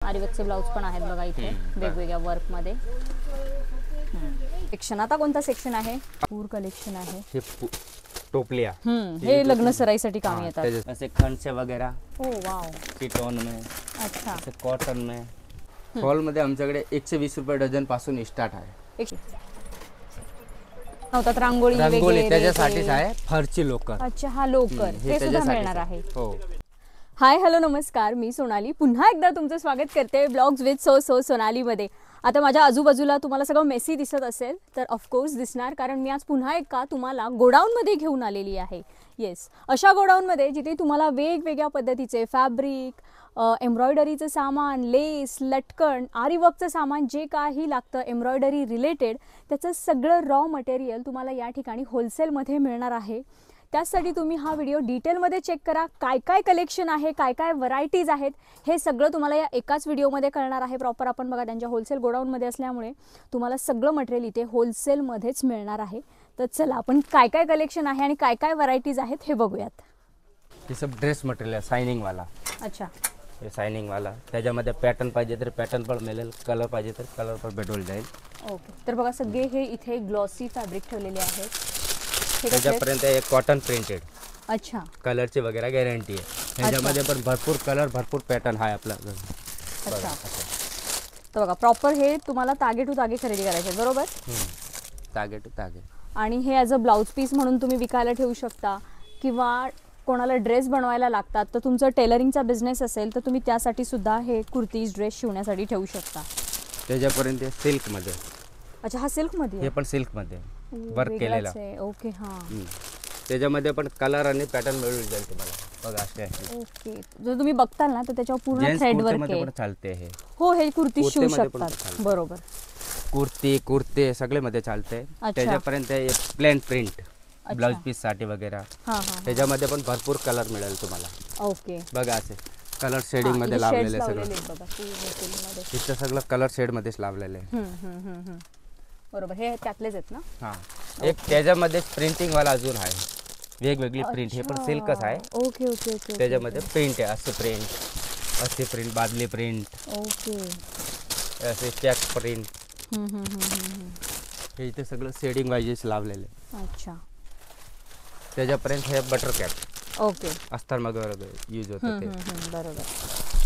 आरीवर्कचे blouse पण आहेत बघा इथे वेगवेगळ्या वर्क मध्ये. सेक्शन आता कोणता सेक्शन आहे? पूर कलेक्शन आहे. हे टोपलिया हे लग्न सराईसाठी काम येतात. ऐसे खनसे वगैरह. ओ वाव. चिटॉन में. अच्छा. ऐसे कॉटन में. फॉल मध्ये आमच्याकडे 120 रुपये डझन पासून स्टार्ट आहे. होतात रांगोळी वगैरे त्याच्यासाठीच आहे. फरची लोकर. अच्छा, हा लोकर हे सुद्धा मिळणार आहे. हो. हाय हॅलो नमस्कार, मी सोनाली पुन्हा एकदा तुमचं स्वागत करते ब्लॉग्स विथ सो सोनालीमध्ये. आता माझ्या आजूबाजूला तुम्हाला सगळं मेसी दिसत असेल तर ऑफकोर्स दिसणार, कारण मी आज पुन्हा एकदा तुम्हाला गोडाऊनमध्ये घेऊन आलेली आहे. येस, अशा गोडाऊनमध्ये जिथे तुम्हाला वेगवेगळ्या पद्धतीचे फॅब्रिक, एम्ब्रॉयडरीचं सामान, लेस, लटकन, आरीवर्कचं सामान जे काही लागतं एम्ब्रॉयडरी रिलेटेड त्याचं सगळं रॉ मटेरियल तुम्हाला या ठिकाणी होलसेलमध्ये मिळणार आहे. त्यासाठी तुम्ही हा व्हिडिओ डिटेलमध्ये चेक करा. काय काय कलेक्शन आहे, काय काय व्हरायटीज आहेत हे सगळं तुम्हाला या एकाच व्हिडिओमध्ये कळणार आहे. प्रॉपर आपण बघा त्यांच्या होलसेल गोडाऊनमध्ये असल्यामुळे तुम्हाला सगळं मटेरियल इथे होलसेलमध्येच मिळणार आहे. तर चला आपण काय काय कलेक्शन आहे आणि काय काय व्हरायटीज आहेत हे बघूयात. हे सब ड्रेस मटेरियल आहे शायनिंग वाला. अच्छा, हे शायनिंग वाला. त्याच्यामध्ये पॅटर्न पाहिजे तर पॅटर्न पण मिळेल, कलर पाहिजे तर कलर पण भेटून जाईल. ओके, तर बघा सगळे हे इथे ग्लॉसी फॅब्रिक ठेवलेले आहेत. त्याच्यापर्यंत एक कॉटन प्रिंटेड. अच्छा, कलरची वगैरे गॅरंटी आहे. त्याच्यामध्ये पण भरपूर कलर, भरपूर पॅटर्न आहे आपल्याकडे. अच्छा, तर बघा प्रॉपर हे तुम्हाला तागे टू तागे खरेदी करायचे बरोबर. तागे टू तागे. आणि हे ॲज अ ब्लाउज पीस म्हणून तुम्ही विकायला ठेवू शकता, किंवा कोणाला ड्रेस बनवायला लागतात तर तुमचं टेलरिंगचा बिझनेस असेल तर तुम्ही त्यासाठी सुद्धा हे कुर्तीज ड्रेस शिवण्यासाठी ठेवू शकता. त्याच्यापर्यंत सिल्कमध्ये. अच्छा, हा सिल्कमध्ये. हे पण सिल्कमध्ये वर्क केलेला. ओके, हां. त्याच्यामध्ये पण कलर आणि पॅटर्न मिळून जाईल तुम्हाला. बघा असे आहे. ओके, जर तुम्ही बघताल ना तर त्याच्यावर पूर्ण थ्रेड वर्क आहे. चालते हे. हो, हे कुर्ती शिवू शकतात बरोबर. कुर्ते सगळे मध्ये चालते. त्याच्यापर्यंत एक प्लेन प्रिंट ब्लाउज पीस साठी वगैरे. त्याच्यामध्ये पण भरपूर कलर मिळेल तुम्हाला. ओके, बघा असे कलर शेडिंग मध्ये लावलेले सगळं. इथं सगळं कलर शेड मध्येच लावलेले. बरोबर, हे त्यातलेच आहेत ना. हां, एक त्याच्यामध्ये प्रिंटिंग वाला अजून आहे, वेगवेगळी प्रिंट. हे पण सिल्कच आहे. Okay okay okay. त्याच्यामध्ये प्रिंट आहे, असे प्रिंट, बादली प्रिंट. ओके, असे चेक प्रिंट. हे इथे सगळं शेडिंग वाईजेस लावलेले. अच्छा, त्याच्यापर्यंत हे बटर कॅप. ओके, अस्तर वगैरे यूज होतं ते. बरोबर.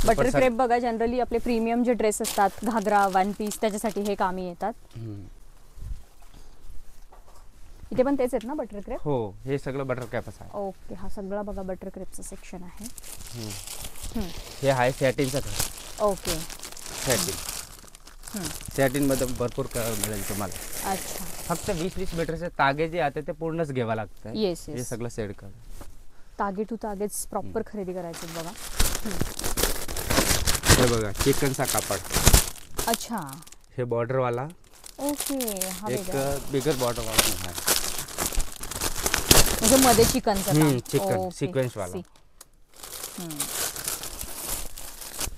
बटर क्रेप बघा जनरली आपले प्रीमियम जे ड्रेस असतात, घागरा, वन पीस, त्याच्यासाठी हे कामी येतात. इथे पण तेच आहेत ना बटर क्रेप. हो, हे सगळं बटर कॅपच आहे. ओके, हा सगळा बघा बटर क्रेपचं सेक्शन आहे. हे आहे सॅटिनचं. ओके, सॅटिन मध्ये भरपूर कलर मिळेल तुम्हाला. अच्छा, फक्त 20-20 मीटरचे तागे जे आहे ते पूर्णच घ्यावं लागतं. येस, हे सगळं सेट कर. तागे टू तागेच प्रॉपर खरेदी करायचे बघा. हे बघा चिकनचा कापड. अच्छा, हे बॉर्डर वाला. ओके, हा एक बिगर बॉर्डर वाला आहे, म्हणजे मध्ये चिकनचा चिकन सिक्वेन्स वाला.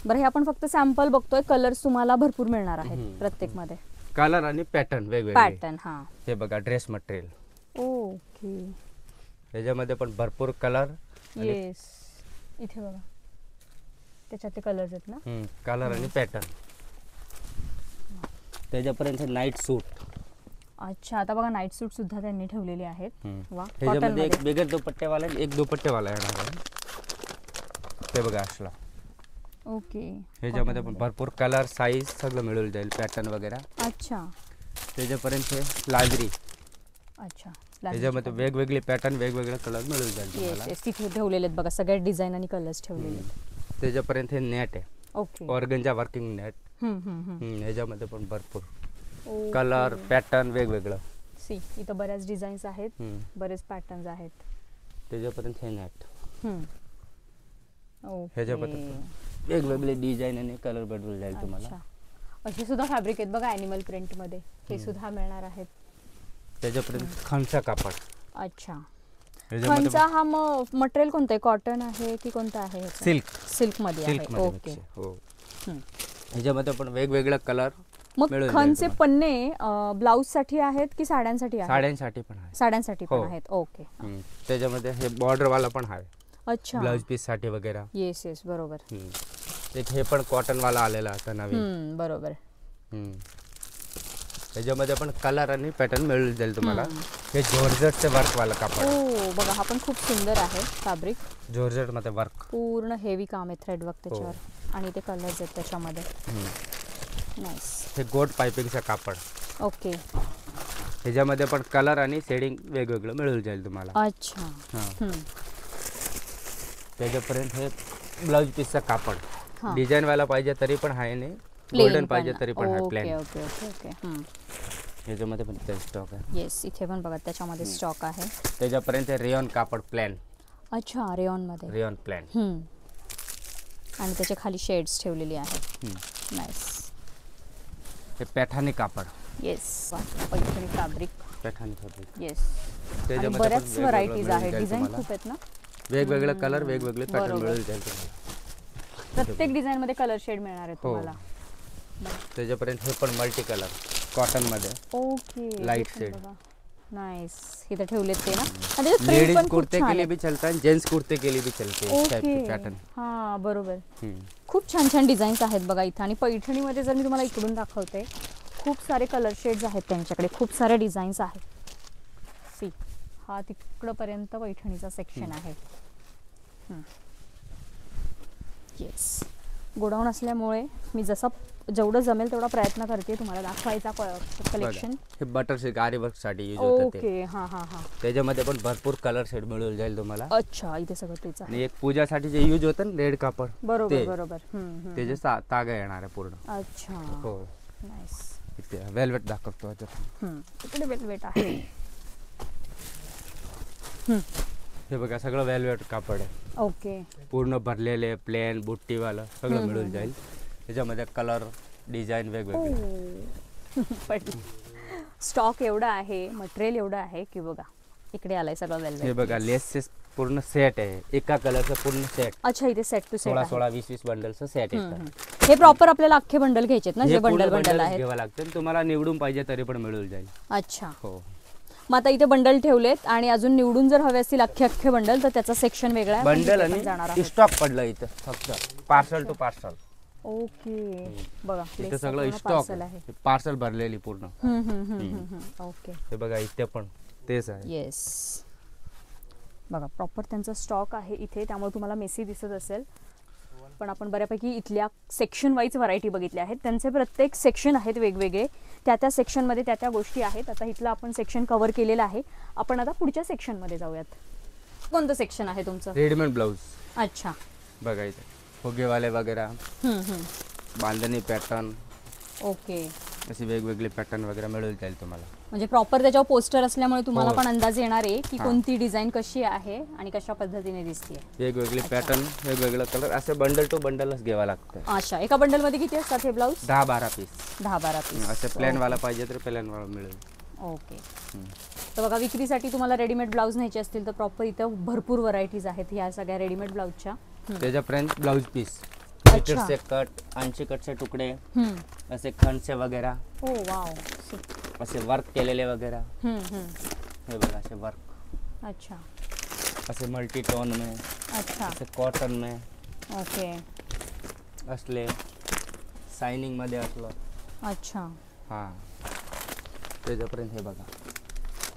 बरं, हे आपण फक्त सॅम्पल बघतोय. कलर्स तुम्हाला भरपूर मिळणार आहेत प्रत्येक मध्ये. कलर आणि पॅटर्न वेगवेगळे. पॅटर्न, हा. हे बघा ड्रेस मटेरियल. ओके, त्याच्यामध्ये पण भरपूर कलर. येस, इथे बघा त्याच्यात ते कलर्स आहेत ना. कलर आणि पॅटर्न. त्याच्यापर्यंत नाईट सूट. अच्छा, आता बघा नाईट सूट सुद्धा त्यांनी ठेवलेले आहेत. वा, त्याच्यामध्ये एक बिगर दुपट्टेवाला आणि एक दुपट्टेवाला येणार आहे. ते बघा असला. ओके, ह्याच्यामध्ये पण भरपूर कलर, साईज सगळं मिळून जाईल, पॅटर्न वगैरे. अच्छा, त्याच्यापर्यंत लाजरी. अच्छा, त्याच्यामध्ये वेगवेगळे पॅटर्न, वेगवेगळे कलर मिळून जाईल तुम्हाला. तिथे ठेवलेले आहेत बघा सगळे डिझाईन आणि कलर्स ठेवलेले आहेत. त्याच्यापर्यंत हे नेट आहे. ओके, ऑर्गनचा वर्किंग नेट. ह्याच्यामध्ये पण भरपूर कलर, पॅटर्न वेगवेगळं. सी, इथं बऱ्याच डिझाईन्स आहेत, बरेच पॅटर्न्स आहेत. त्याच्यापर्यंत हे नेट. ह्याच्यापर्यंत वेगवेगळे डिझाईन आणि कलर भेटून जाईल तुम्हाला. असे सुद्धा फॅब्रिक आहेत बघा ॲनिमल प्रिंट मध्ये, हे सुद्धा मिळणार आहेत. त्याच्यापर्यंत खणचा कापड. अच्छा, खणचा हा मटेरियल कोणतं आहे? कॉटन आहे की कोणतं आहे? सिल्क मध्ये आहे. ओके, हो. ह्याच्यामध्ये पण वेगवेगळे कलर. मग खणचे पन्ने ब्लाउज साठी आहेत की साड्यांसाठी आहेत? साड्यांसाठी पण आहे. साड्यांसाठी पण आहेत. ओके, त्याच्यामध्ये हे बॉर्डर वाला पण आहे. अच्छा, ब्लाउज पीस साठी वगैरे. येस येस, बरोबर. एक हे पण कॉटन वाला आलेला आता नवीन. बरोबर. त्याच्यामध्ये पण कलर आणि पॅटर्न मिळून जाईल तुम्हाला. हे जॉर्जेटचे वर्क वाला कापड. हो बघा, हा पण खूप सुंदर आहे फॅब्रिक. जॉर्जेट मध्ये वर्क, पूर्ण हेवी काम आहे, थ्रेड वर्क त्याच्यावर आणि ते कलर्स आहेत त्याच्यामध्ये. नाईस. हे गोट पायपिंगचं कापड. ओके. ह्याच्यामध्ये पण कलर आणि शेडिंग वेगवेगळं मिळून जाईल तुम्हाला. अच्छा. त्याच्यापर्यंत हे ब्लाउज पीसचं कापड. डिझाईन वाला पाहिजे तरी पण आहे नाही, गोल्डन पाहिजे तरी पण आहे प्लेन. Okay okay okay. ह्याच्यामध्ये पण ते स्टॉक आहे. येस, इथे पण बघा त्याच्यामध्ये स्टॉक आहे. त्याच्यापर्यंत रेयॉन कापड प्लॅन. अच्छा, रेयॉन मध्ये. Rayon plan. आणि त्याच्या खाली शेड्स ठेवलेली आहेत. नाईस. हे पैठाणी कापड. Yes, Paithani fabric. Paithani fabric. Yes. त्याच्यामध्ये बऱ्याच व्हरायटीज आहेत, डिझाईन खूप आहेत ना. वेगवेगळे कलर, वेगवेगळे पॅटर्न मिळून जाईल तुम्हाला. प्रत्येक डिझाईन मध्ये कलर शेड मिळणार आहे तुम्हाला. त्याच्यापर्यंत हे पण मल्टी कलर कॉटन मध्ये. ओके. Light shade. नाइस. इथे ठेवलेत ते ना. आणि लेडीज कुर्ते के लिए भी चलता है, जेंट्स कुर्ते के लिए भी चलते हैं इस टाइप के पैटर्न. हां बरोबर. खूप छान छान डिझाईन्स आहेत बघा इथे. आणि पैठणी मध्ये जर मी तुम्हाला इकडून दाखवते, खूप सारे कलर शेड्स आहेत त्यांच्याकडे, खूप सारे डिझाईन्स आहेत. सी, हा तिकडपर्यंत पैठणीचा सेक्शन आहे. येस. गोडाऊन असल्यामुळे मी जेवढं जमेल तेवढा प्रयत्न करते तुम्हाला दाखवायचा कलेक्शन. हे बटर सिल्क आरी वर्क साठी यूज होतं ते. ओके. हां हां हां. त्याच्यामध्ये पण भरपूर कलर शेड मिळून जाईल तुम्हाला. अच्छा, इथे सगळं तेच आहे. आणि एक पूजासाठी जे यूज होतं ना रेड कापड. बरोबर बरोबर. त्याचे तागा येणार आहे पूर्ण. अच्छा. हो. नाईस. इथे वेलवेट दाखवतो आता. तिकडे वेलवेट आहे. हे बघा सगळं वेलवेट कापड आहे. ओके. पूर्ण भरलेले प्लेन बुट्टीवाला सगळं मिळून जाईल. त्याच्यामध्ये कलर डिझाईन वेगवेगळे. स्टॉक एवढा आहे, मटेरियल एवढं आहे की बघा इकडे आलाय सगळं वेलवेट. हे बघा लेसेस पूर्ण सेट आहे, एका कलरचं पूर्ण सेट. अच्छा, इथे सेट टू सेट 16-20 बंडलचं सेट येतं. हे प्रॉपर आपल्याला अख्खे बंडल घ्यायचे ना, जे बंडल आहेत घ्यावं लागतं. तुम्हाला निवडून पाहिजे तरी पण मिळून जाईल. अच्छा. हो. मग आता इथे बंडल ठेवलेत आणि अजून निवडून जर हवे असतील अख्खे बंडल तर त्याचा सेक्शन वेगळा आहे. बंडल आणि स्टॉक पडलं इथं फक्त पार्सल टू पार्सल. ओके. बघा इथे सगळं स्टॉक आहे, पार्सल भरलेली पूर्ण. ओके. हे बघा इथे पण तेच आहे. येस. बघा प्रॉपर त्यांचा स्टॉक आहे इथे, त्यामुळे तुम्हाला मेसी दिसत असेल. पण आपण बऱ्यापैकी इथल्या सेक्शन वाईज व्हरायटी बघितल्या आहेत. त्यांचे प्रत्येक सेक्शन आहेत वेगवेगळे, त्या सेक्शनमध्ये त्या गोष्टी आहेत. आता इथलं आपण सेक्शन कव्हर केलेलं आहे. आपण आता पुढच्या सेक्शनमध्ये जाऊयात. कोणतं सेक्शन आहे तुमचं? Readymade blouse. अच्छा. बघा इथे फुगेवाले वगैरे, बांधणी पॅटर्न. ओके. असे वेगवेगळे पॅटर्न वगैरे मिळून जाईल तुम्हाला. म्हणजे प्रॉपर त्याच्यावर पोस्टर असल्यामुळे तुम्हाला पण अंदाज येणार आहे की कोणती डिझाईन कशी आहे आणि कशा पद्धतीने दिसते. वेगवेगळे पॅटर्न, वेगवेगळे कलर, असे बंडल टू बंडलच घ्यावा लागतं. अच्छा. एका बंडल मध्ये किती असतात हे ब्लाउज? 10-12 पीस. 10-12 पीस. असे प्लेन वाला पाहिजे तर प्लेन वाला मिळेल. ओके. तर बघा विक्रीसाठी तुम्हाला रेडीमेड ब्लाउज न्यायचे असतील तर प्रॉपर इथं भरपूर व्हरायटीज आहेत ह्या सगळ्या रेडीमेड ब्लाउजच्या. त्याच्यापर्यंत ब्लाउज पीस, मीटरचे कट, 80 कटचे तुकडे, असे खंडचे वगैरे. ओ वाव. असे वर्क केलेले वगैरे. हे बघा असे वर्क. अच्छा. असे मल्टी टोन में. अच्छा. असे कॉटन में. ओके. असले शायनिंग मध्ये असलं. अच्छा. हां. त्याच्यापर्यंत हे बघा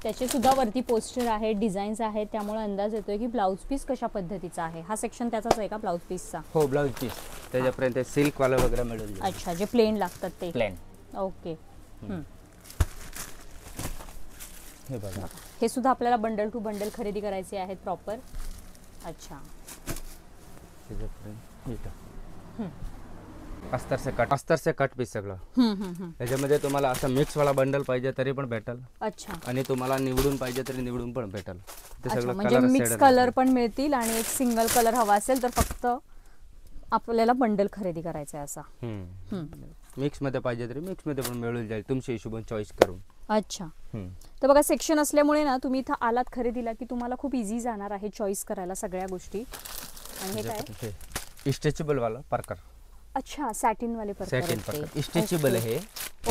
त्याचे सुद्धा वरती पोस्टर आहेत, डिझाईन्स आहेत, त्यामुळे अंदाज येतोय की ब्लाउज पीस कशा पद्धतीचा आहे. हा सेक्शन त्याचाच आहे का ब्लाउज पीसचा? हो, ब्लाउज पीस. त्याच्यापर्यंत सिल्क वाला वगैरे मिळून जाईल. अच्छा, जे प्लेन लागतात ते. प्लेन. ओके. हे बघा हे सुद्धा आपल्याला बंडल टू बंडल खरेदी करायचे आहेत प्रॉपर. अच्छा. अस्तर से कट पीस सगळं. त्याच्यामध्ये तुम्हाला असं मिक्स वाला बंडल पाहिजे तरी पण भेटल. अच्छा. आणि तुम्हाला निवडून पाहिजे तरी निवडून पण भेटल. ते सगळं म्हणजे मिक्स कलर पण मिळतील आणि एक सिंगल कलर हवा असेल तर फक्त आपल्याला बंडल खरेदी करायचा आहे असा. मिक्स मध्ये पाहिजे तरी मिक्स मध्ये पण मिळून जाईल तुमच्या हिशोबाने चॉईस करून. अच्छा. तर बघा सेक्शन असल्यामुळे ना तुम्ही इथं आलात खरेदीला की तुम्हाला खूप इझी जाणार आहे चॉईस करायला सगळ्या गोष्टी. आणि हे काय? स्ट्रेचेबल वाला पार्कर. अच्छा, सॅटिन वाले पार्कर. सॅटिन पार्कर स्ट्रेचेबल आहे.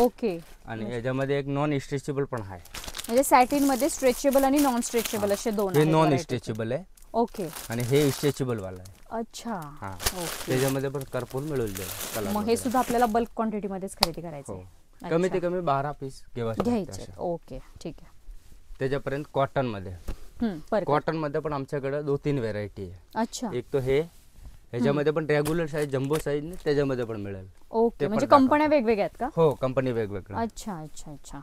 ओके. आणि याच्यामध्ये एक नॉन स्ट्रेचेबल पण आहे. म्हणजे सॅटिन मध्ये स्ट्रेचेबल आणि नॉन स्ट्रेचेबल असे दोन हे नॉन स्ट्रेचेबल आहे. ओके. आणि हे स्ट्रेचेबल वाला आहे. अच्छा हा ओके. त्याच्यामध्ये पण भरपूर मिळून जाईल कलर मग हे सुद्धा आपल्याला बल्क क्वांटिटी मध्येच खरेदी करायचं हो आहे. कमी ते कमी 12 पीस घ्यायचे. ओके ठीक आहे. त्याच्यापर्यंत कॉटन मध्ये पर कॉटन मध्ये पण आमच्याकडे 2-3 व्हेरायटी आहे. अच्छा एक तो हे ह्याच्यामध्ये पण रेग्युलर साईज जम्बो साईज त्याच्यामध्ये पण मिळेल. ओके. ते म्हणजे पण कंपन्या वेगवेगळ्या आहेत का? हो कंपनी वेगवेगळ्या. अच्छा अच्छा अच्छा.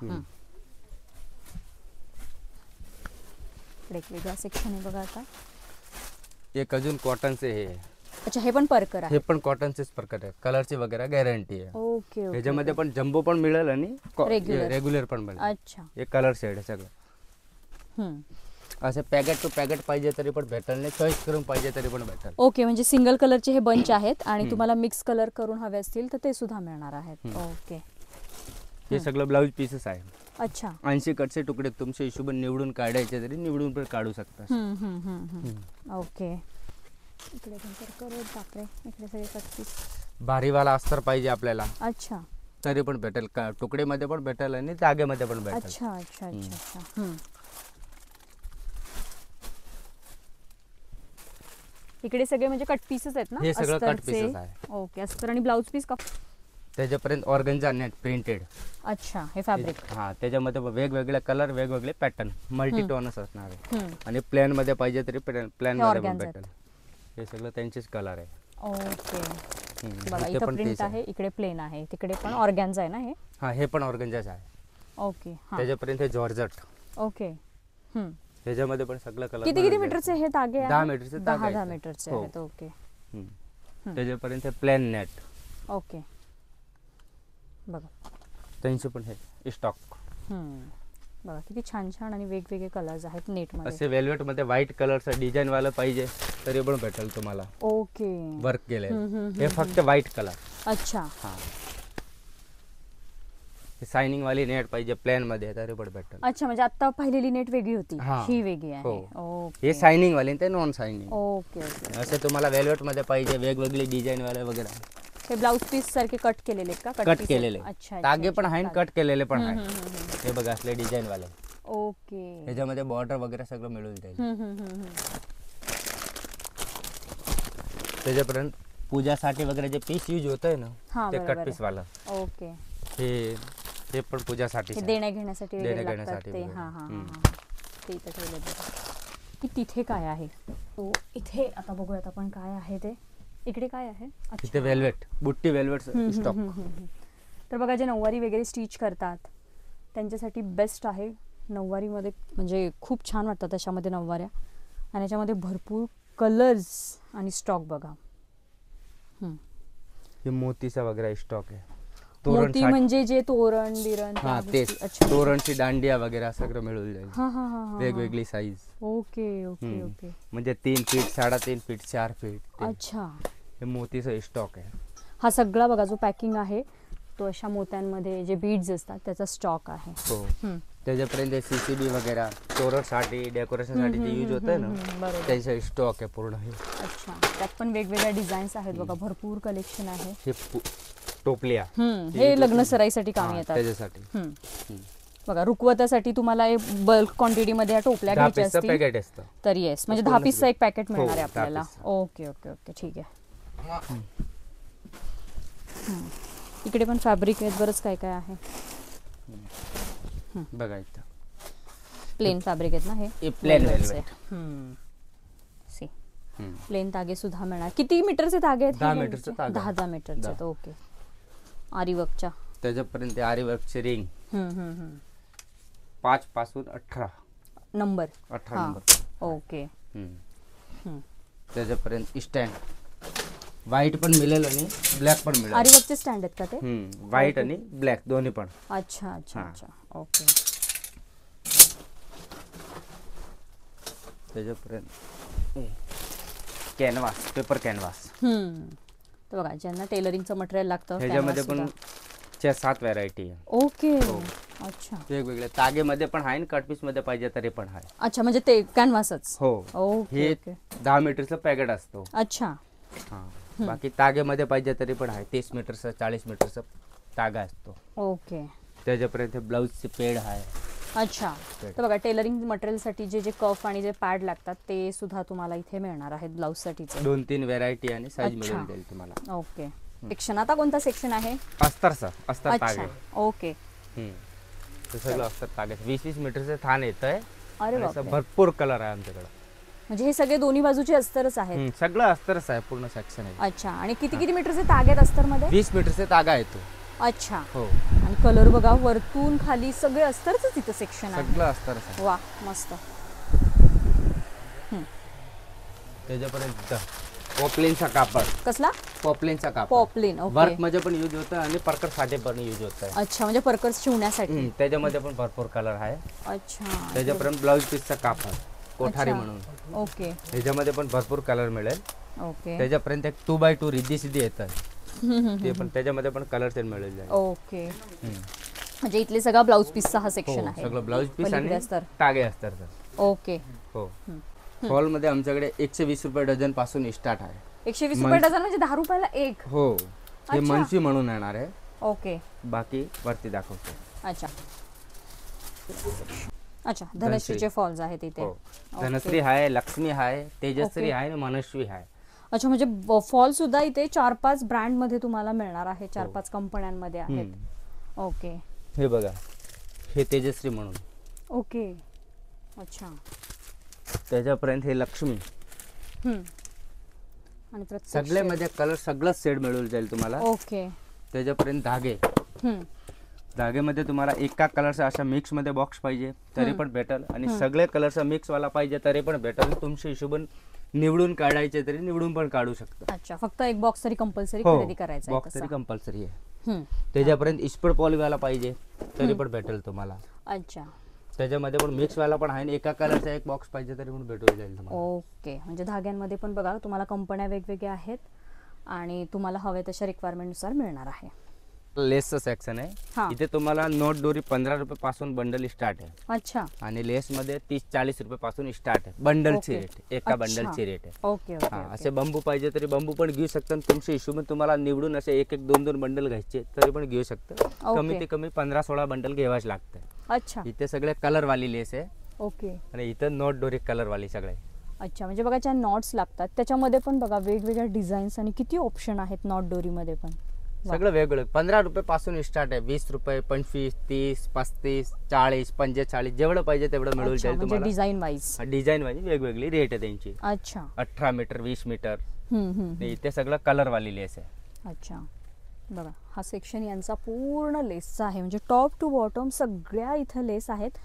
इकडे एक वेगळा सेक्शन आहे बघा आता. एक अजून कॉटनचे हे अच्छा हे पण परकर आहे. हे पण कॉटनचेच प्रकार आहे. कलरची वगैरे गॅरंटी आहे. Okay okay. ह्याच्यामध्ये पण जम्बो पण मिळेल आणि Regular. रेग्युलर पण मिळेल. अच्छा. एक कलर शेड आहे सगळं. असे पॅकेट टू पॅकेट पाहिजे तरी पण भेटेल नाही चॉईस करून पाहिजे तरी पण भेटेल. ओके. म्हणजे सिंगल कलरचे हे बंच आहेत आणि तुम्हाला मिक्स कलर करून हवे असतील तर ते सुद्धा मिळणार आहेत. ओके. हे सगळं ब्लाऊज पीसेस आहे. अच्छा. 80 कटचे तुकडे तुमच्या हिशोबाने निवडून काढायचे तरी निवडून पण काढू शकता. ओके. इकडे पण परकर आहेत. बापरे इकडे सगळे कट पीस. भारीवाला अस्तर पाहिजे आपल्याला अच्छा. तरी पण भेटेल का तुकडेमध्ये पण भेटेल आणि धाग्यामध्ये पण भेटेल. अच्छा अच्छा अच्छा अच्छा. इकडे सगळे म्हणजे कट पीसेस आहेत ना? हे सगळं कट अस्तरचे. पीसेस आहे. ओके. अस्तर आणि ब्लाउज पीस का? त्याच्यापर्यंत ऑर्गन्झा नेट प्रिंटेड. अच्छा हे फॅब्रिक. हा त्याच्यामध्ये वेगवेगळे कलर वेगवेगळे पॅटर्न मल्टी टोनच असणार आहे. आणि प्लॅन मध्ये पाहिजे तरी प्लॅन मध्ये पण भेटेल. हे सगळं त्यांचेच कलर आहे. ओके. बघा इथं प्रिंट आहे इकडे प्लेन आहे तिकडे पण ऑर्गॅन्झा आहे ना हे? हा हे पण ऑर्गन्झाच आहे. ओके. त्याच्यापर्यंत हे जॉर्जट. ओके. त्याच्यामध्ये पण सगळं कलर किती मीटरचे हे धागे आहेत? 10 मीटरचे 10 मीटरचे आहेत. ओके. त्याच्यापर्यंत प्लॅन नेट. ओके. बघा त्यांचे पण हे स्टॉक. बघा किती छान छान आणि वेगवेगळे कलर्स आहेत नेट मध्ये. असे वेल्वेट मध्ये व्हाईट कलरचं डिझाईन वाला पाहिजे तरी पण भेटेल तुम्हाला. ओके. वर्क केलेलं हे फक्त व्हाईट कलर. अच्छा. हा सायनिंग वाली नेट पाहिजे प्लॅन मध्ये तरी पण भेटेल. अच्छा म्हणजे आता पाहिलेली नेट वेगळी होती ही वेगळी आहे. हे सायनिंग वाले ते नॉन सायनिंग. Okay okay. असे तुम्हाला वेल्वेट मध्ये पाहिजे वेगवेगळे डिझाईन वाले वगैरे. हे ब्लाउज पीस सारखे कट केलेले का? कट केलेले. अच्छा. तागे पण आहे कट केलेले पण आहे. हे बघा असले डिझाईन वाले. ओके. त्याच्यामध्ये बॉर्डर वगैरे सगळं मिळून जाईल. त्याच्यापर्यंत पूजासाठी वगैरे जे पीस यूज होत आहे ना ते कट पीस वाला. ओके. हे पण पूजासाठी देण्या घेण्यासाठी देण्यासाठी. हा हा ते इथे ठेवले. की तिथे काय आहे तो इथे आता बघूयात आपण काय आहे ते. इकडे काय आहे? इथे वेल्वेट बुट्टी वेल्वेट स्टॉक. तर बघा जे नऊवारी वगैरे स्टिच करतात त्यांच्यासाठी बेस्ट आहे. नऊवारीमध्ये म्हणजे खूप छान वाटतात त्याच्यामध्ये नऊवाऱ्या आणि याच्यामध्ये भरपूर कलर्स आणि स्टॉक बघा. हे मोतीचा वगैरे स्टॉक आहे. मोती म्हणजे जे तोरण बिरण. हा तेच तोरणची दांडिया वगैरे सगळं मिळून जाईल. वेगवेगळी साईज. Okay okay okay. म्हणजे 3 फीट 3.5 फीट 4 फीट. अच्छा. हे मोतीचा स्टॉक आहे. हा सगळा बघा जो पॅकिंग आहे तो अशा मोत्यांमध्ये जे बीड्स असतात त्याचा स्टॉक आहे. हो. त्याच्यापर्यंत सीसीबी वगैरे तोरणसाठी डेकोरेशनसाठी जे यूज होतं ना त्याचा स्टॉक आहे पूर्ण. अच्छा. त्यात पण वेगवेगळ्या डिझाईन्स आहेत बघा भरपूर कलेक्शन आहे. हे टोपल्या हे लग्न सराईसाठी काम येतात त्याच्यासाठी. बघा रुकवतासाठी तुम्हाला बल्क क्वांटिटी मध्ये टोपल्या घ्यायच्या असतील पॅकेट असतं तर येस म्हणजे 10 पीसचा एक पॅकेट मिळणार आहे आपल्याला. ओके ओके ओके ठीक आहे. इकडे पण फॅब्रिक आहेत बरंच काय काय आहे. बघा इथं प्लेन फॅब्रिक आहेत ना हे प्लेन वेल्वेट. सी प्लेन तागे सुद्धा मिळणार. किती मीटरचे तागे आहेत? 10 मीटरचे तागे. 10 मीटरचे. ओके. आरीवर्कच्या त्याच्यापर्यंत आरीवर्कची रिंग 5 पासून 18 नंबर. ओके. त्याच्यापर्यंत स्टँड व्हाईट पण मिळेल आणि ब्लॅक पण मिळेल. आरीवर्कचे स्टँड आहेत का ते? व्हाईट आणि ब्लॅक दोन्ही पण. अच्छा अच्छा अच्छा. ओके. त्याच्यापर्यंत कॅनव्हास पेपर कॅनव्हास. तर बघा ज्यांना टेलरिंगचं मटेरियल लागतं ह्याच्यामध्ये पण 6-7 व्हरायटी आहे. ओके. अच्छा. वेगवेगळे तागेमध्ये पण आहे आणि कट पीस मध्ये पाहिजे तरी पण आहे. अच्छा म्हणजे ते कॅनव्हासच. हो. ओके. हे 10 मीटरचं पॅकेट असतो. अच्छा. बाकी तागेमध्ये पाहिजे तरी पण आहे 30 मीटरचं 40 मीटरचं तागा असतो. ओके. त्याच्यापर्यंत ब्लाऊजचे पेड आहे. अच्छा, तर बघा टेलरिंग मटेरियलसाठी जे जे कफ आणि जे पॅड लागतात ते सुद्धा तुम्हाला इथे मिळणार आहेत ब्लाऊजसाठीचे. 2-3 व्हरायटी आणि साईज मिळून जाईल तुम्हाला. ओके. सेक्शन आता कोणता सेक्शन आहे? अस्तरचा, अस्तर अच्छा, तागे. ओके. ते सगळं अस्तर तागे 20-20 मीटरचे थान येतंय. अरे आणि बापरे. भरपूर कलर आहे आमच्याकडे. म्हणजे हे सगळे दोन्ही बाजूचे अस्तरच आहेत. सगळं अस्तरच आहे, पूर्ण सेक्शन आहे. अच्छा, आणि किती किती मीटरचे तागे आहेत अस्तर मध्ये? 20 मीटरचे तागा येतो. अच्छा. हो, आणि कलर बघा वरतून खाली सगळे अस्तरच तिथं सेक्शन आहे. सगळं अस्तरच आहे. वा, मस्त. त्याच्यापर्यंत पॉपलिनचा कापड. कसला? पॉपलिनचा कापड. पॉपलिन. ओके. वर्क मध्ये पण यूज होतं आणि परकर साठी पण यूज होतं. अच्छा, म्हणजे परकर्स शिवण्यासाठी. त्याच्यामध्ये पण भरपूर कलर आहे. अच्छा. त्याच्यापर्यंत ब्लाउज पीसचा कापड कोठारी अच्छा. म्हणून. ओके. त्याच्यामध्ये पण भरपूर कलर मिळेल. ओके. त्याच्यापर्यंत एक 2x2 रिद्धी सिद्धी येतात. ते पण त्याच्यामध्ये पण कलर सेट मिळेल जाईल. ओके. म्हणजे इथले सगळा ब्लाउज पीसचा हा सेक्शन आहे. सगळं ब्लाउज पीस आणि अस्तर. तागे असतात. ओके. हो. फॉल मध्ये आमच्याकडे 120 रुपये डझन पासून स्टार्ट आहे. 120 रुपये डझन म्हणजे 10 रुपयाला एक. हो, हे मनसी म्हणून येणार आहे. ओके. बाकी वरती दाखवतो. अच्छा. अच्छा, धनश्रीचे फॉल्स आहेत इथे. धनश्री आहे, लक्ष्मी आहे, तेजश्री आहे आणि मनस्वी आहे. अच्छा, म्हणजे फॉल सुद्धा इथे 4-5 ब्रँड मध्ये तुम्हाला मिळणार आहे. 4-5 कंपन्यांमध्ये आहेत. ओके. हे बघा, हे तेजश्री म्हणून. ओके. अच्छा. त्याच्यापर्यंत हे लक्ष्मी. आणि प्रत्येक सगळे मध्ये कलर सगळं सेट मिळून जाईल तुम्हाला. ओके. त्याच्यापर्यंत धागे. धागेमध्ये तुम्हाला एका कलरचा अशा मिक्स मध्ये बॉक्स पाहिजे तरी पण भेटल आणि सगळे कलरचा मिक्स वाला पाहिजे तरी पण भेटल. तुमच्या हिशोबाने निवडून काढायचे तरी निवडून पण काढू शकता. अच्छा, फक्त एक बॉक्स तरी कंपल्सरी खरेदी करायचा आहे. बॉक्स तरी कंपल्सरी आहे. त्याच्यापर्यंत इस्पड पॉलीवाला पाहिजे तरी पण भेटेल तुम्हाला. अच्छा. त्याच्यामध्ये पण मिक्स वाला पण आहे आणि एका कलरचा एक बॉक्स पाहिजे तरी पण भेटून जाईल तुम्हाला. ओके. म्हणजे धाग्यांमध्ये पण बघा तुम्हाला कंपन्या वेगवेगळ्या आहेत आणि तुम्हाला हवे तशा रिक्वायरमेंट नुसार मिळणार आहे. लेसचं सेक्शन आहे. इथे तुम्हाला नोट दोरी 15 रुपये पासून बंडल स्टार्ट आहे. अच्छा. आणि लेस मध्ये 30-40 रुपये पासून स्टार्ट आहे. बंडलची रेट, एका बंडलची रेट आहे. ओके. असे बंबू पाहिजे तरी बंबू पण घेऊ शकता. तुमच्या हिशोबाने तुम्हाला निवडून असे 1-1, 2-2 बंडल घ्यायचे तरी पण घेऊ शकता. कमी ते कमी 15-16 बंडल घ्यावाच लागतं. अच्छा. इथे सगळे कलर वाली लेस आहे. ओके. आणि इथं नोट दोरी कलर वाली सगळे. अच्छा, म्हणजे बघा ज्या नॉट्स लागतात त्याच्यामध्ये पण बघा वेगवेगळ्या डिझाईन्स आणि किती ऑप्शन आहेत नॉट दोरीमध्ये पण. सगळं वेगवेगळं 15 रुपये पासून स्टार्ट आहे. 20 रुपये, 25, 30, 35, 40, 45 जेवढं पाहिजे तेवढं मिळून जाईल तुम्हाला. Design wise. डिझाईन वाईज वेगवेगळी रेट आहे त्यांची. अच्छा. 18 मीटर, 20 मीटर. इथे सगळं कलर वाली लेस आहे. अच्छा. बघा हा सेक्शन यांचा पूर्ण लेसचा आहे. म्हणजे टॉप टू बॉटम सगळ्या इथं लेस आहेत.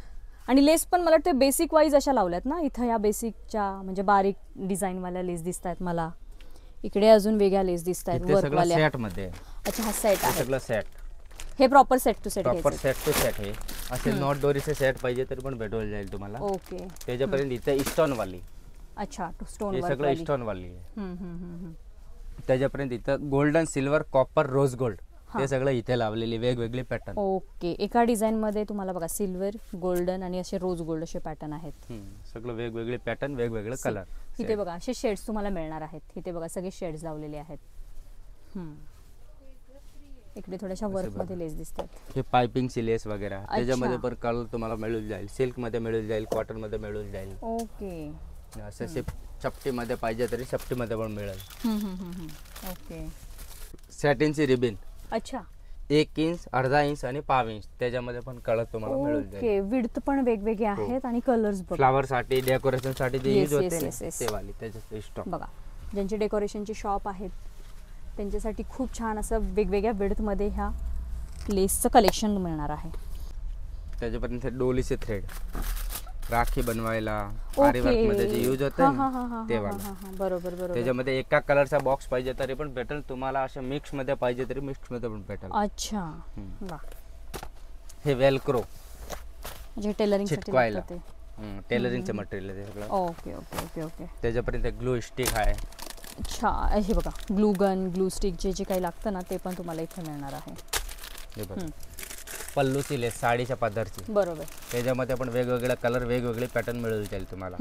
आणि लेस पण मला वाटतं बेसिक वाईज अशा लावल्यात ना इथं. या बेसिकच्या म्हणजे बारीक डिझाईनवाल्या लेस दिसत आहेत मला. इकडे अजून वेगळ्या लेस दिसत आहेत वर्कवाल्या. सेट मध्ये. अच्छा, हा सेट आहे. सगळं सेट. हे proper set to set proper set to set आहे. असे नॉट दोरीचे सेट पाहिजे तरी पण भेटून जाईल तुम्हाला. ओके. त्याच्यापर्यंत इथे स्टोन वाली. अच्छा, स्टोन हे सगळं स्टोन वाली आहे. त्याच्यापर्यंत इथं golden, silver, copper, rose gold हे सगळं इथे लावलेले वेगवेगळे पॅटर्न. ओके. एका डिझाईन मध्ये तुम्हाला बघा सिल्वर, गोल्डन आणि असे रोज गोल्ड असे पॅटर्न आहेत. सगळं वेगवेगळे पॅटर्न, वेगवेगळे कलर. इथे बघा असे शेड्स तुम्हाला मिळणार आहेत. इथे बघा सगळे शेड्स लावलेले आहेत. इकडे थोड्याशा वर्क मध्ये लेस दिसतात. हे पाइपिंगची लेस वगैरे त्याच्यामध्ये पण कलर तुम्हाला मिळून जाईल. सिल्क मध्ये मिळून जाईल, कॉटन मध्ये मिळून जाईल. ओके. असे चपटी मध्ये पाहिजे तरी चपटी मध्ये पण मिळेल. ओके. सॅटिनची रिबिन. अच्छा. 1 इंच, अर्धा इंच आणि 5 इंच त्याच्यामध्ये पण कलर तुम्हाला मिळून जाईल. ओके. विड्थ पण वेगवेगळे आहेत आणि कलर्स बघा. फ्लावर साठी, डेकोरेशन साठी जे यूज होते ते वाली त्याच्यात स्टॉक बघा. ज्यांचे डेकोरेशनचे शॉप आहेत त्यांच्यासाठी खूप छान असं वेगवेगळ्या विड्थ मध्ये ह्या लेसचं कलेक्शन मिळणार आहे. त्याच्यापर्यंत डोलीचे थ्रेड राखी बनवायला आरी वर्क मध्ये जे यूज होते ते वाला. बरोबर बरोबर. त्याच्यामध्ये एका कलरचा बॉक्स पाहिजे तरी पण भेटेल तुम्हाला. असं मिक्स मध्ये पाहिजे तरी मिक्स मध्ये पण भेटेल. अच्छा. हे वेलक्रो म्हणजे टेलरिंग चिटकवायला. टेलरिंगचं मटेरियल आहे सगळं. Okay okay okay okay. त्याच्यापर्यंत ग्लू स्टिक आहे. अच्छा. हे बघा ग्लू गन, ग्लू स्टिक जे जे काही लागतं ना ते पण तुम्हाला इथे मिळणार आहे. हे बघा पल्लूची लेस साडीच्या पदरची. बरोबर. त्याच्यामध्ये पण वेगवेगळे कलर, वेगवेगळे पॅटर्न मिळून जाईल तुम्हाला.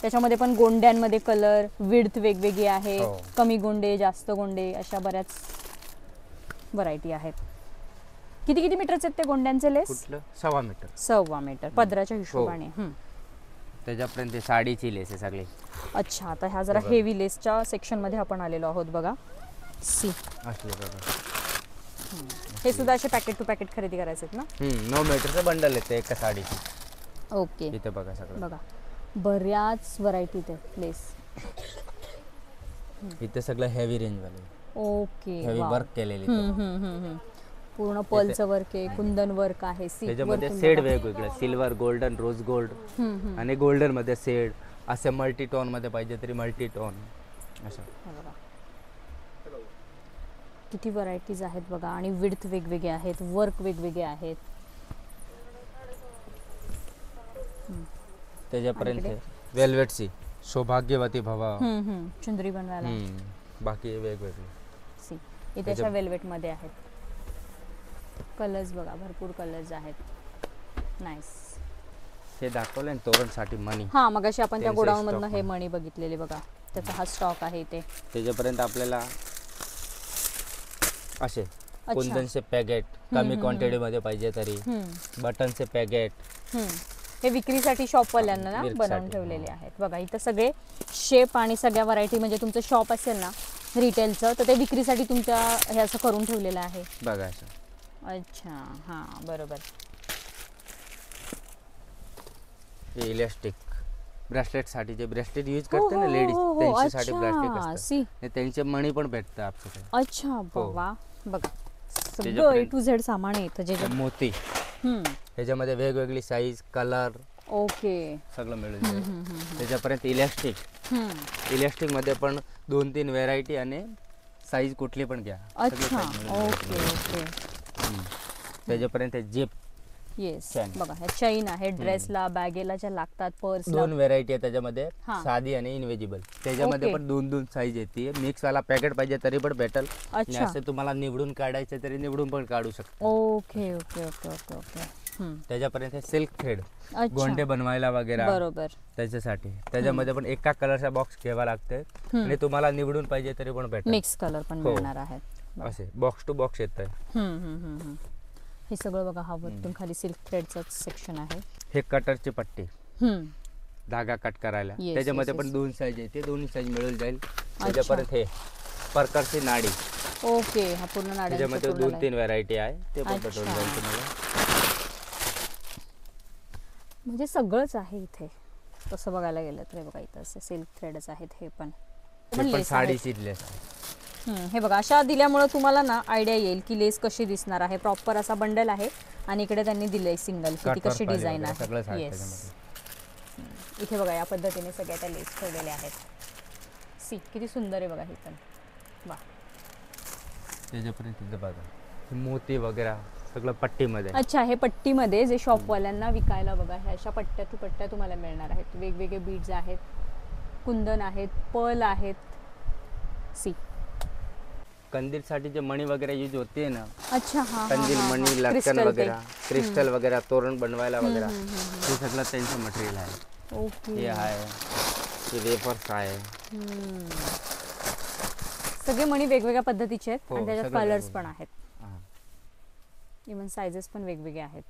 त्याच्यामध्ये पण गोंड्यांमध्ये कलर, विड्थ वेगवेगळी आहे. कमी गोंडे, जास्त गोंडे अशा बऱ्याच व्हरायटी आहेत. किती किती मीटरचे आहेत ते गोंड्यांचे लेस? कुठलं 1.25 मीटर. 1.25 मीटर पदराच्या हिशोबाने. त्याच्यापर्यंत ते साडीची लेस आहे सगळी. अच्छा, आता ह्या जरा हेवी लेसच्या सेक्शन मध्ये आपण आलेलो आहोत बघा. सी असले बघा. हे सुद्धा असे पॅकेट टू पॅकेट खरेदी करायचे आहेत ना? 9 मीटरचं बंडल येते एका साडीची. ओके, इथे बघा सगळं. बघा बऱ्याच व्हरायटीत आहेत लेस. इथे सगळं हेवी रेंज वाले. ओके, हेवी वर्क केलेली. पूर्ण पर्लचं वर्क आहे, कुंदन वर्क आहे. त्याच्यामध्ये शेड वेगवेगळे, सिल्वर, गोल्डन, रोज गोल्ड आणि गोल्डन मध्ये शेड. असे मल्टी टोन मध्ये पाहिजे तरी मल्टी टोन असं. किती व्हरायटीज आहेत बघा. आणि विड्थ वेगवेगळे आहेत, वर्क वेगवेगळे आहेत. त्याच्यापर्यंत वेल्वेटची सौभाग्यवती भवा. चुंदरी बनवायला. बाकी वेगवेगळे. सी इथे अशा वेल्वेट मध्ये आहेत. कलर्स बघा, भरपूर कलर्स आहेत. नाईस. हे दाखवलं ना तोरणसाठी मणी. हा, मगाशी आपण त्या गोडाऊन मधनं हे मणी बघितलेले बघा. त्याचा हा स्टॉक आहे इथे. त्याच्यापर्यंत आपल्याला असे कुंदनचे पॅकेट कमी क्वांटिटी मध्ये पाहिजे तरी. बटनचे पॅकेट हे विक्रीसाठी शॉपवाल्यांना ना बनवून ठेवलेले आहेत बघा. इथं सगळे शेप आणि सगळ्या व्हरायटी, म्हणजे तुमचं शॉप असेल ना रिटेलचं, तर ते विक्रीसाठी तुमच्या हे असं करून ठेवलेलं आहे बघा असं. अच्छा, हा बरोबर. हे इलास्टिक ब्रेसलेट साठी जे ब्रेसलेट यूज करते ना लेडीज, त्यांच्यासाठी ब्रेसलेट असतं. त्यांचे मणी पण भेटतं आपल्याकडे. अच्छा, वा बघा सगळं ए टू झेड सामान आहे इथं. जे मोती ह्याच्यामध्ये वेगवेगळी साईज, कलर, ओके, सगळं मिळून जाईल. त्याच्यापर्यंत इलास्टिक मध्ये पण 2-3 व्हेरायटी आणि साईज कुठली पण घ्या. अच्छा, ओके ओके. त्याच्यापर्यंत जिप. येस, बघा ह्या चैन आहे ड्रेसला, बॅगेला ज्या लागतात, पर्स. 2 व्हेरायटी आहे त्याच्यामध्ये, साधी आणि इनविजिबल. त्याच्यामध्ये पण 2-2 साईज येते. मिक्स वाला पॅकेट पाहिजे तरी पण भेटल. असं तुम्हाला निवडून काढायचं तरी निवडून पण काढू शकता. Okay okay okay okay okay. त्याच्यापर्यंत सिल्क थ्रेड, गोंडे बनवायला वगैरे, बरोबर, त्याच्यासाठी. त्याच्यामध्ये पण एका कलरचा बॉक्स घ्यावा लागते आणि तुम्हाला निवडून पाहिजे तरी पण भेटेल. मिक्स कलर पण मिळणार आहेत. असे बॉक्स टू बॉक्स येत आहे. हे सगळं बघा, हा वरतून खाली सिल्क थ्रेडचं सेक्शन आहे. हे कटरची पट्टी, धागा कट करायला. त्याच्यामध्ये पण 2 साईज येते, दोन्ही साईज मिळून जाईल. त्याच्यापर्यंत हे परकरची नाडी. ओके, हा पूर्ण नाडी. त्याच्यामध्ये 2-3 व्हरायटी आहे, ते पण भेटून जाईल तुम्हाला. म्हणजे सगळंच आहे इथे तसं बघायला गेलं तर. बघा इथं असे सिल्क थ्रेडच आहेत. हे पण साडीची लेस आहे. हे बघा, अशा दिल्यामुळे तुम्हाला ना आयडिया येईल की लेस कशी दिसणार आहे. प्रॉपर असा बंडल आहे आणि इकडे त्यांनी दिलंय सिंगल, किती कशी डिझाईन आहे. येस, इथे बघा या पद्धतीने सगळ्या त्या लेस ठेवलेल्या आहेत. सी किती सुंदर आहे बघा हे पण. वा. त्याच्यापर्यंत बघा मोती वगैरे सगळं पट्टीमध्ये. अच्छा, हे पट्टीमध्ये जे शॉपवाल्यांना विकायला बघा, ह्या अशा पट्ट्या टू पट्ट्या तुम्हाला मिळणार आहेत. वेगवेगळे बीड्स आहेत, कुंदन आहेत, पर्ल आहेत. सी कंदील साठी जे मणी वगैरे यूज होते ना. अच्छा, हा, कंदील मणी, लटकन वगैरे, क्रिस्टल वगैरे, तोरण बनवायला वगैरे, हे सगळं त्यांचं मटेरियल आहे. ओके, हे आहे, हे वेफर्स आहे. सगळे मणी वेगवेगळ्या पद्धतीचे आहेत आणि त्याच्यात कलर्स पण आहेत. इव्हन साइजेस पण वेगवेगळे आहेत.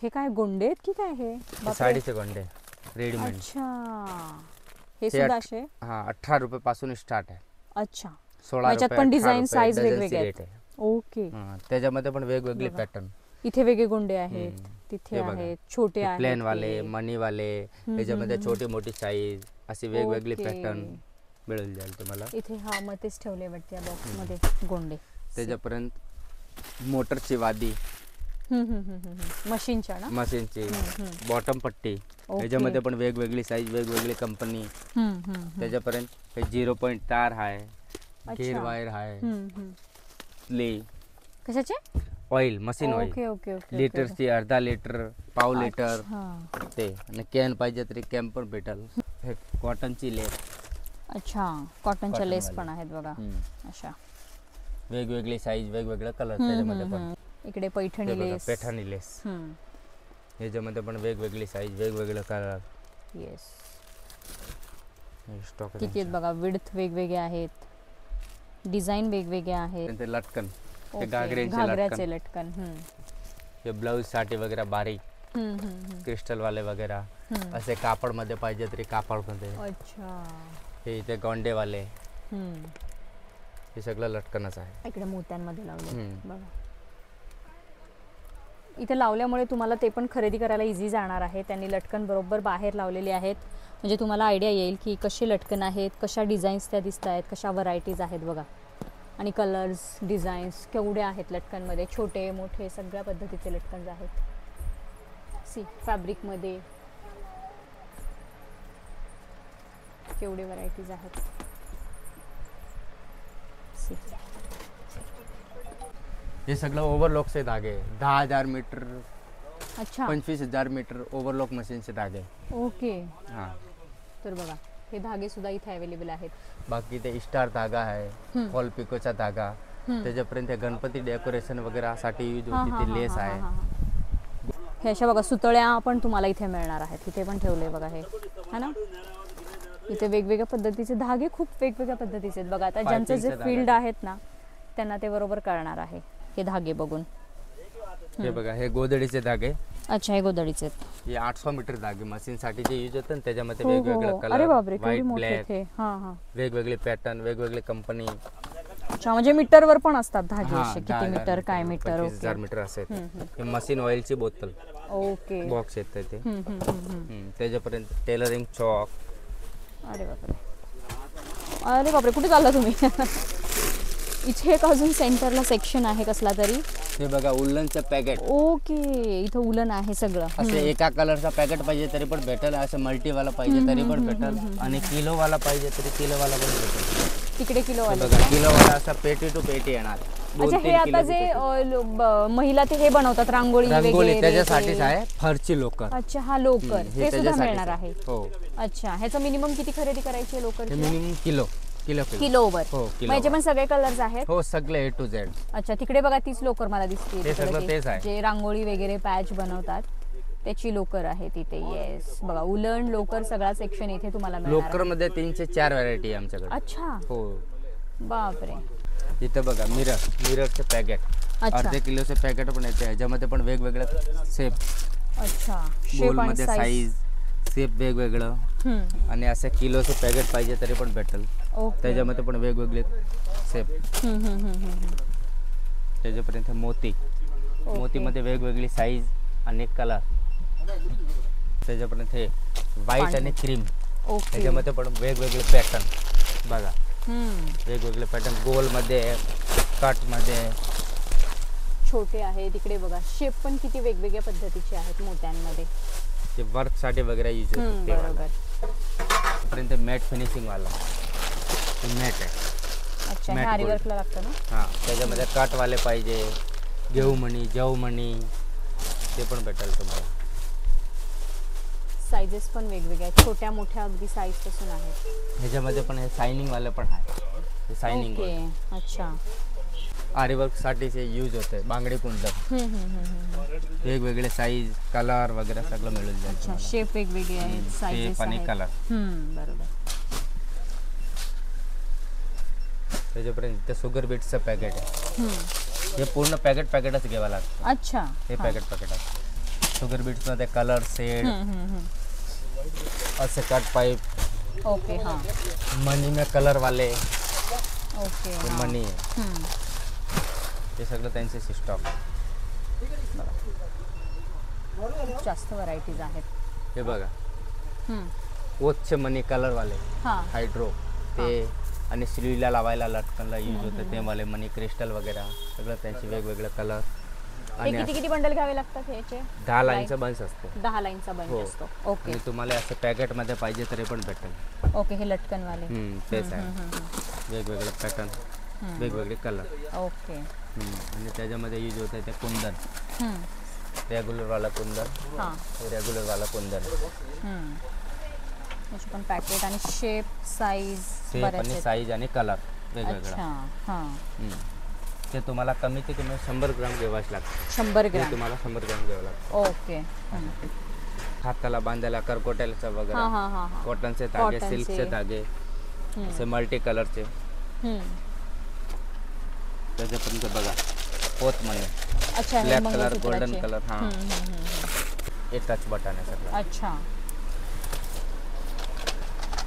हे काय गोंडे आहेत की काय? हे साडीचे गोंडे रेडीमेड. अच्छा, हे सुद्धा असे. हा, 18 रुपये पासून स्टार्ट आहे. अच्छा, 16 याच्यात पण डिझाइन साइज वेगवेगळे आहेत. ओके, त्याच्यामध्ये पण वेगवेगळे पॅटर्न. इथे वेगळे गोंडे आहेत, तिथे आहेत, छोटे आहेत, प्लेन वाले, मनी वाले, त्याच्यामध्ये छोटी मोठी साईज, अशी वेगवेगळी पॅटर्न मिळून जाईल तुम्हाला. इथे हा मध्येच ठेवले वाटते या बॉक्स मध्ये गोंडे. त्याच्यापर्यंत मोटरची वादी, मशीनच्या ना, मशीनची बॉटम पट्टी. त्याच्यामध्ये पण वेगवेगळी साईज, वेगवेगळी कंपनी. त्याच्यापर्यंत 0 पॉइंट तार आहे, गेअर वायर आहे. कशाचे? Oil, machine oil. Okay okay okay. लिटरची, अर्धा लिटर, पाव लिटर ते. आणि कॅन पाहिजे तरी कॅन पण भेटेल. हे कॉटनची लेस. अच्छा, कॉटनच्या लेस पण आहेत बघा अशा. वेगवेगळी साईज, वेगवेगळे कलर त्याच्यामध्ये पण. इकडे पैठणी लेस, पैठणी लेस. याच्यामध्ये पण वेगवेगळी साईज, वेगवेगळे कलर. येस, स्टॉक किती आहेत बघा. विड्थ वेगवेगळे आहेत, डिझाईन वेगवेगळे आहेत. लटकन ओके, घागऱ्यांचे घागऱ्याचे लटकन. लटकन. हे ब्लाऊज साठी वगैरे बारीक क्रिस्टल वाले वगैरे असे कापड मध्ये पाहिजे तरी कापड मध्ये. अच्छा. हे इथे गोंडे वाले हे सगळं लटकनच आहे. इकडे मोत्यांमध्ये लावले हम्म. बघा. इथे लावल्यामुळे तुम्हाला ते पण खरेदी करायला इझी जाणार आहे. त्यांनी लटकन बरोबर बाहेर लावलेले आहेत, म्हणजे तुम्हाला आयडिया येईल की कसे लटकन आहेत, कशा डिझाईन्स त्या दिसत आहेत, कशा व्हरायटीज आहेत बघा. आणि कलर्स डिझाईन्स केवढे आहेत लटकनमध्ये, छोटे मोठे सगळ्या पद्धतीचे लटकन्स आहेत. सी फॅब्रिकमध्ये केवढे व्हरायटीज आहेत. सी हे सगळं ओव्हरलॉकचे धागे 10,000 मीटर अच्छा 25,000 मीटर ओव्हरलॉक मशीनचे धागे. ओके. हा तर बघा हे धागे सुद्धा इथे अवेलेबल आहेत. बाकी ते स्टार धागा आहे, फॉल पिकोचा धागा, त्याच्यापर्यंत गणपती डेकोरेशन वगैरे साठी यूज होती ती लेस आहे. हे अशा बघा सुतळ्या पण तुम्हाला इथे मिळणार आहेत. इथे पण ठेवले बघा हे है ना. इथे वेगवेगळ्या पद्धतीचे धागे, खूप वेगवेगळ्या पद्धतीचे आहेत बघा. आता ज्यांचं जे फील्ड आहेत ना त्यांना ते बरोबर कळणार आहे हे धागे बघून. हे बघा हे गोदडीचे धागे. अच्छा हे गोदडीचे आहेत. हे 800 मीटर धागे मशीन साठी जे यूज होतं त्याच्यामध्ये हो, हो, वेगवेगळे हो. कलर, अरे बापरे केवढे व्हाईट मोठे ब्लॅक, हे. हा हा. वेगवेगळे पॅटर्न, वेगवेगळे कंपनी. अच्छा म्हणजे मीटरवर पण असतात धागे असे, किती मीटर काय मीटर. 25,000 मीटर असे. हे मशीन ऑइलची बोतल ओके. बॉक्स येते ते. त्याच्यापर्यंत टेलरिंग चॉक. अरे बापरे, अरे बापरे, कुठे चालला तुम्ही? इथे एक अजून सेंटरला सेक्शन आहे कसला तरी. हे बघा उलनचं पॅकेट. ओके इथं उलन आहे सगळं. असे एका कलरचा पॅकेट पाहिजे तरी पण भेटेल, असं मल्टीवाला पाहिजे तरी पण भेटेल, आणि किलोवाला पाहिजे तरी किलोवाला पण भेटेल. तिकडे किलो वाले. बघा किलोवाला असा पेटी टू पेटी येणार. अच्छा हे आता जे महिला ते हे बनवतात रांगोळी रंगोली वगैरे त्याच्यासाठीच ते. आहे. फरची लोकर. अच्छा हा लोकर हे ते सुद्धा त्याच्यासाठीच मिळणार आहे. हो. अच्छा ह्याचं मिनिमम किती खरेदी करायची आहे हे लोकर? मिनिमम किलो किलो किलोवर. हो मग याचे पण सगळे कलर्स आहेत. हो सगळे A to Z. अच्छा तिकडे बघा तीच लोकर मला दिसते. ते सगळं तेच आहे. जे रांगोळी वगैरे पॅच बनवतात त्याची लोकर आहे तिथे. येस बघा उलन लोकर सगळा सेक्शन इथे तुम्हाला मिळणार. लोकर मध्ये 3 ते 4 व्हरायटी आहे आमच्याकडे. अच्छा हो. बापरे. इथं बघा मिररचे पॅकेट. अच्छा. अर्धे किलोचे पॅकेट पण येते, ज्यामध्ये पण वेगवेगळे शेप. अच्छा गोल शेप आणि मध्ये साईज. साईज शेप वेगवेगळं, आणि असे किलोचे पॅकेट पाहिजे तरी पण भेटेल. ओके. त्याच्यामध्ये पण वेगवेगळे शेप. त्याच्यापर्यंत मोती. मोतीमध्ये वेगवेगळी साईज आणि कलर. त्याच्यापर्यंत हे व्हाईट आणि क्रीम. ओके. त्याच्यामध्ये पण वेगवेगळे पॅटर्न बघा. वेगवेगळे पॅटर्न गोल मध्ये, कट मध्ये. छोटे आहे तिकडे बघा. शेप पण किती वेगवेगळ्या पद्धतीचे आहेत मोत्यांमध्ये. ते वर्क साठी वगैरे यूज होते ते वाला. बरोबर. पर्यंत मॅट फिनिशिंग वाला मॅट आहे. अच्छा हे Matte आरी gold. वर्कला लागतं ना. हा त्याच्यामध्ये कट वाले पाहिजे, घेऊ मणी, जाऊ मणी, ते पण भेटेल तुम्हाला. साईजेस पण वेगवेगळ्या आहेत, छोट्या मोठ्या अगदी साईज पासून आहेत. ह्याच्यामध्ये पण हे सायनिंग वाले पण आहे. हे सायनिंग ओके. अच्छा. आरी वर्क साठी यूज होते. बांगडी कुंदन वेगवेगळे साईज कलर वगैरे सगळं मिळून जाईल अच्छा तुम्हाला. शेप वेगवेगळे आहेत, साईजेस शेप आणि आहेत. कलर. बरोबर. त्याच्यापर्यंत ते शुगर बीट्सचं पॅकेट आहे. हे पूर्ण पॅकेटच घ्यावं लागतं. अच्छा हे पॅकेट आहे. शुगर बीट्स मध्ये कलर सेड, असे कट पाईप. ओके. हां मनी में कलर वाले. ओके. हे मनी आहे. हे सगळं त्यांचे सिस्टम. खूप जास्त व्हरायटीज आहेत. हे बघा ओतचे मनी कलर वाले. हां हायड्रो ते, आणि स्लीवला लावायला लटकनला यूज होते ते वाले मनी क्रिस्टल वगैरे सगळं त्यांचे वेगवेगळे कलर. हे किती किती बंडल घ्यावे लागतात ह्याचे? 10 लाईनचा बंच असतो. 10 लाईनचा बंच हो. असतो. ओके. आणि तुम्हाला असं पॅकेट मध्ये पाहिजे तरी पण भेटेल. ओके हे लटकन वाले. तेच आहे. वेगवेगळे पॅटर्न, वेगवेगळे कलर. ओके. आणि त्याच्यामध्ये यूज होते ते कुंदन. रेग्युलर वाला कुंदन. हां रेग्युलर वाला कुंदन. याचे पण पॅकेट आणि शेप साईज शेप आणि साईज आणि कलर वेगवेगळा. अच्छा. हां ते तुम्हाला कमी ते कमी 100 ग्राम घ्यावाच लागतं. 100 ते ग्रॅम. तुम्हाला 100 ग्राम घ्यावं लागतं. ओके. हाताला बांधायला करकोट्याचं हां वगैरे, हां हां हां. कॉटनचे धागे, कॉटनचे. सिल्कचे धागे, असे मल्टी कलरचे. त्याच्यापर्यंत बघा पोत म्हणे अच्छा हे ब्लॅक कलर मंगळसूत्राचे. गोल्डन कलर हा हे टच बटन आहे सगळं. अच्छा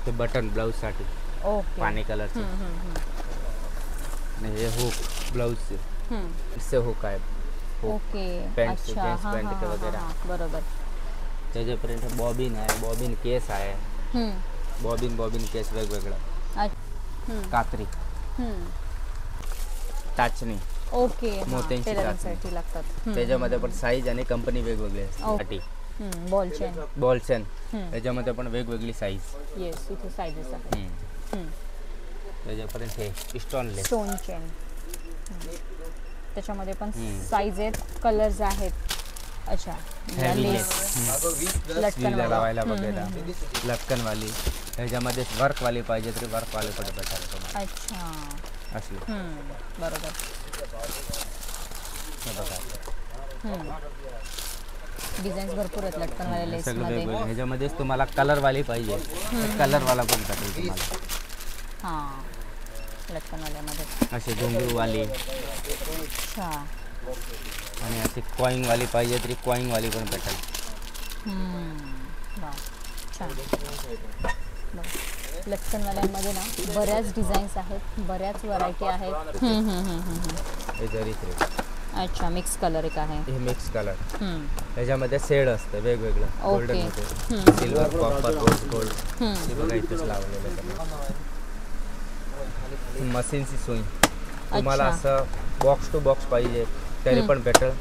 ते बटन ब्लाउज साठी ओके पाणी कलरचे आणि हे हुक ब्लाउजचे इससे हुक आहे हुक. ओके पॅन्ट अच्छा जीन्स हां पॅन्ट हां वगैरे हां बरोबर त्याच्यापर्यंत बॉबिन आहे बॉबिन केस आहे बॉबिन केस वेगवेगळं कात्री टाचणी ओके मोत्यांची टेलरिंगसाठी लागतात त्याच्यामध्ये पण साईज आणि कंपनी वेगवेगळी असते बॉल चेन बॉल चेन त्याच्यामध्ये पण वेगवेगळी साईज येस इथे साईजेस आहेत त्याच्यापर्यंत हे स्टोनलेस स्टोन चेन त्याच्यामध्ये पण साईज आहेत कलर्स आहेत अच्छा हेवी लेस लटकन स्लीवला लावायला वगैरे लटकनवाली त्याच्यामध्ये वर्कवाली पाहिजे तरी वर्कवाले पण भेटतात तुम्हाला अच्छा असली बरोबर हे बघा डिझाईन्स भरपूर आहेत लटकनवाल्या लेस सगळं मध्ये वेगवेगळं ह्याच्यामध्येच तुम्हाला कलरवाली पाहिजे कलरवाला पण भेटेल तुम्हाला हां लटकनवाल्यामध्ये असे घुंगरूवाली अच्छा आणि अशी कॉईंगवाली पाहिजे तरी कॉईंगवाली पण भेटेल वा छान लटकनवाल्यांमध्ये ना बऱ्याच डिझाईन्स आहेत बऱ्याच व्हरायटी आहेत हे जरी थ्रेड अच्छा मिक्स कलर एक आहे हे मिक्स कलर त्याच्यामध्ये शेड असतं वेगवेगळं गोल्डन ओके. मध्ये सिल्वर कॉपर रोज गोल्ड हे बघा इथेच लावलेलं सगळं मशीनची सुई तुम्हाला असं बॉक्स टू बॉक्स पाहिजे तरी पण भेटेल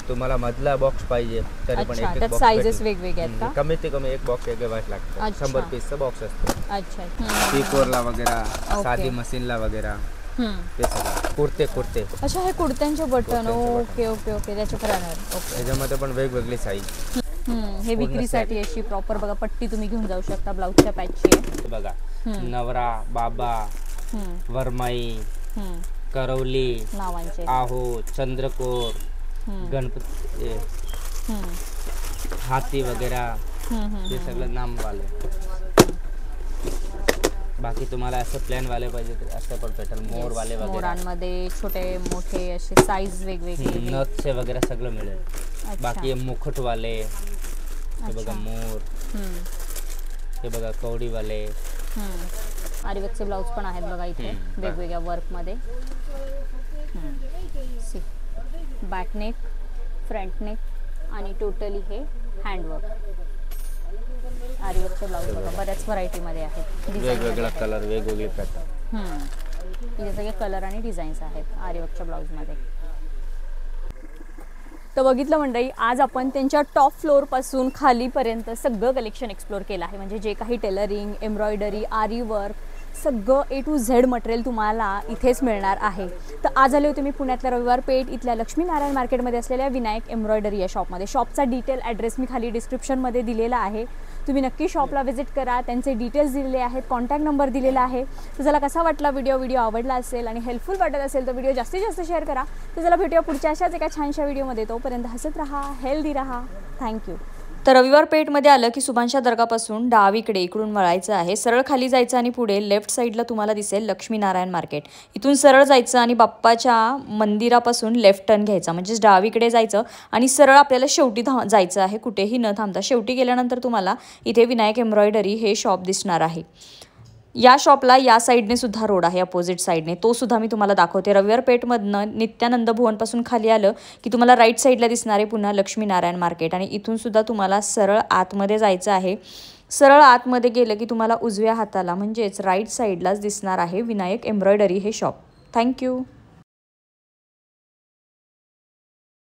तुम्हाला मधला बॉक्स पाहिजे तरी पण अच्छा एक त्यात बॉक्स साईजेस वेगवेगळे आहेत का कमीत ते कमी एक बॉक्स एक वाट लागतं अच्छा. 100 पीसचा बॉक्स असतो अच्छा पीकोरला वगैरे साधी मशीनला वगैरे ते सगळं कुर्ते अच्छा हे कुर्त्यांचे बटन ओके ओके ओके त्याचे प्रकार ओके त्याच्यामध्ये पण वेगवेगळी साईज हे विक्रीसाठी अशी प्रॉपर बघा पट्टी तुम्ही घेऊन जाऊ शकता ब्लाऊजच्या पॅचची आहे बघा नवरा बाबा वरमाई करवली नावांचे आहो चंद्रकोर गणपती हाती वगैरे हे सगळं नाम वाले बाकी तुम्हाला असं प्लॅन वाले पाहिजे तर असं पण भेटेल मोर वाले वगैरे मोरांमध्ये छोटे मोठे असे साईज वेगवेगळे नथचे वगैरे सगळं मिळेल बाकी मुकुटवाले हे बघा मोर हे बघा कवडीवाले आरीवर्कचे ब्लाऊज पण आहेत बघा इथे वेगवेगळ्या वर्कमध्ये बॅकनेक फ्रंट नेक आणि टोटली हे हँडवर्क आरीवर्कचे ब्लाऊज बघा बऱ्याच व्हरायटीमध्ये आहेत वेगवेगळा कलर वेगवेगळे पॅटर्न इथे सगळे कलर आणि डिझाईन्स आहेत आरीवर्कच्या ब्लाऊजमध्ये तर बघितलं मंडळी आज आपण त्यांच्या टॉप फ्लोअरपासून खालीपर्यंत सगळं कलेक्शन एक्सप्लोर केलं आहे म्हणजे जे काही टेलरिंग एम्ब्रॉयडरी आरी वर्क सगळं A to Z मटेरियल तुम्हाला इथेच मिळणार आहे. तर आज आले होते मी पुण्यातल्या रविवार पेठ इथल्या लक्ष्मीनारायण मार्केटमध्ये असलेल्या विनायक एम्ब्रॉयडरी या शॉपमध्ये. शॉपचा डिटेल ॲड्रेस मी खाली डिस्क्रिप्शनमध्ये दिलेला आहे. तुम्ही नक्की शॉपला व्हिजिट करा. त्यांचे डिटेल्स दिलेले आहेत, कॉन्टॅक्ट नंबर दिलेला आहे. तर चला कसा वाटला व्हिडिओ आवडला असेल आणि हेल्पफुल वाटत असेल तर व्हिडिओ जास्तीत जास्त शेअर करा. तर चला भेटूया पुढच्या अशाच एका छानशा व्हिडिओमध्ये. तोपर्यंत हसत राहा, हेल्दी राहा. थँक्यू. तर रविवार पेठमध्ये आलं की सुभाषा दर्गापासून डावीकडे इकडून वळायचं आहे. सरळ खाली जायचं आणि पुढे लेफ्ट साईडला तुम्हाला दिसेल लक्ष्मीनारायण मार्केट. इथून सरळ जायचं आणि बाप्पाच्या मंदिरापासून लेफ्ट टर्न घ्यायचा म्हणजेच डावीकडे जायचं आणि सरळ आपल्याला शेवटी जायचं आहे, कुठेही न थांबता. शेवटी गेल्यानंतर तुम्हाला इथे विनायक एम्ब्रॉयडरी हे शॉप दिसणार आहे. या शॉपला या साईडने सुद्धा रोड आहे, अपोजिट साईडने, तो सुद्धा मी तुम्हाला दाखवते. रविवार पेठमधनं नित्यानंद भुवनपासून खाली आलं की तुम्हाला राईट साईडला दिसणारे पुन्हा लक्ष्मीनारायण मार्केट आणि इथून सुद्धा तुम्हाला सरळ आतमध्ये जायचं आहे. सरळ आतमध्ये गेलं की तुम्हाला उजव्या हाताला म्हणजेच राईट साईडलाच दिसणार आहे विनायक एम्ब्रॉयडरी हे शॉप. थँक्यू.